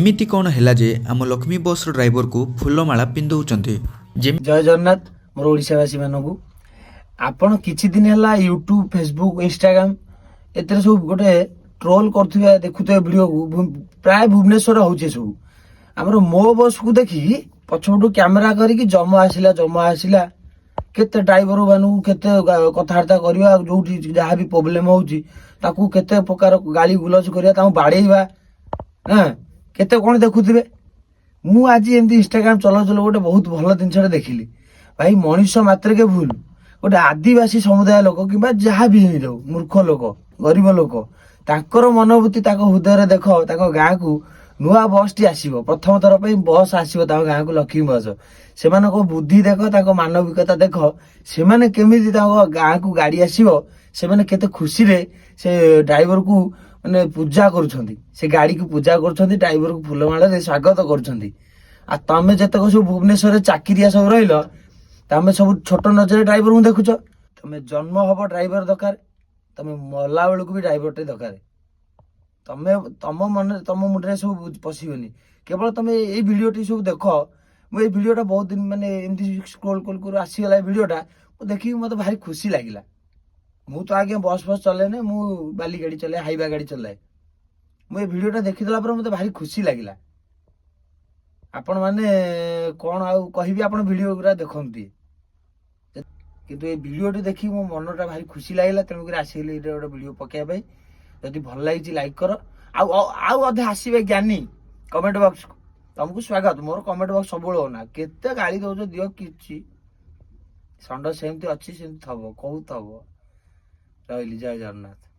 एमिति कौन हैला जे आम लक्ष्मी बस ड्राइवर को फूलमाला पिंधौचंती। जय जगन्नाथ मोर ओडिशावासी मानू आपण किछि दिन है यूट्यूब फेसबुक इंस्टाग्राम एते सब गोटे ट्रोल करथुवा देखुथुवा वीडियो को प्राय भुवनेश्वर होचे सब हमर मो बस को देखि पछपटू कैमेरा करिक जमा आसिला केते ड्राइवर मानू केते कथार्ता करवा जो जहाँ भी प्रोब्लेम होची ताकू केते प्रकार गाली गुलज करवा ताऊ बाड़ेइबा हां केते कोन देखुथिबे। मु आज एमती इंस्टाग्राम चलो गोटे बहुत भल जिन देखिली भाई मनीष मात्र के भूल गोटे आदिवासी समुदाय लोक कि जहाँ भी हो जाऊ मूर्ख लोक गरीब लोक ताकर मनोभूति हृदय देख गाँ को नुआ बस टी आसो प्रथम थर पर बस आसो गाँ को लक्ष्मी बस से बुद्धि देख मानविकता देख से केमी गाँ को गाड़ी आसो से केते खुशी रे से ड्राइवर को माने पूजा करुछंती से गाड़ी को पूजा करुछंती ड्राइवर को फूलमाला स्वागत करुछंती। आ तमे जतक सब भुवनेश्वर चाकिरिया सब रहिल तमे सब छोट नजर ड्राइवर को देखुछ तमे जन्म हब ड्राइवर दरकार तमे मरला बेल को भी ड्राइवर टे दरकार तमे तम मन तम मुंडे सब पशिबनी केवल तमे ए वीडियो टी सब देख मु ए वीडियोटा बहुत दिन माने एमती स्क्रॉल कर आसीगला वीडियोटा देखिक मत भारी खुशी लगिला। मु तो आगे बस बस चले ना मु बाली गाड़ी चलाए हाइवा गाड़ी चलाए मु भिडियोटा देखीदेला पर मते भारी खुशी लगिला। आपण माने कौन आउ कहिबी आपण वीडियो गुरा देखंती किंतु ए वीडियोटी देखि मो मनटा भारी खुशी लगिला तेणु कर आसीले एटा गोटे वीडियो पकाय भाई जदि भल लागिछि लाइक कर आउ अधे आसीबे ज्ञानी कमेंट बॉक्स तुमको स्वागत मोर कमेंट बॉक्स सब ना केते गाली दउछ दियो किछि संड सेमती अछि सेमती थबो कहू थबो। जय जगन्नाथ।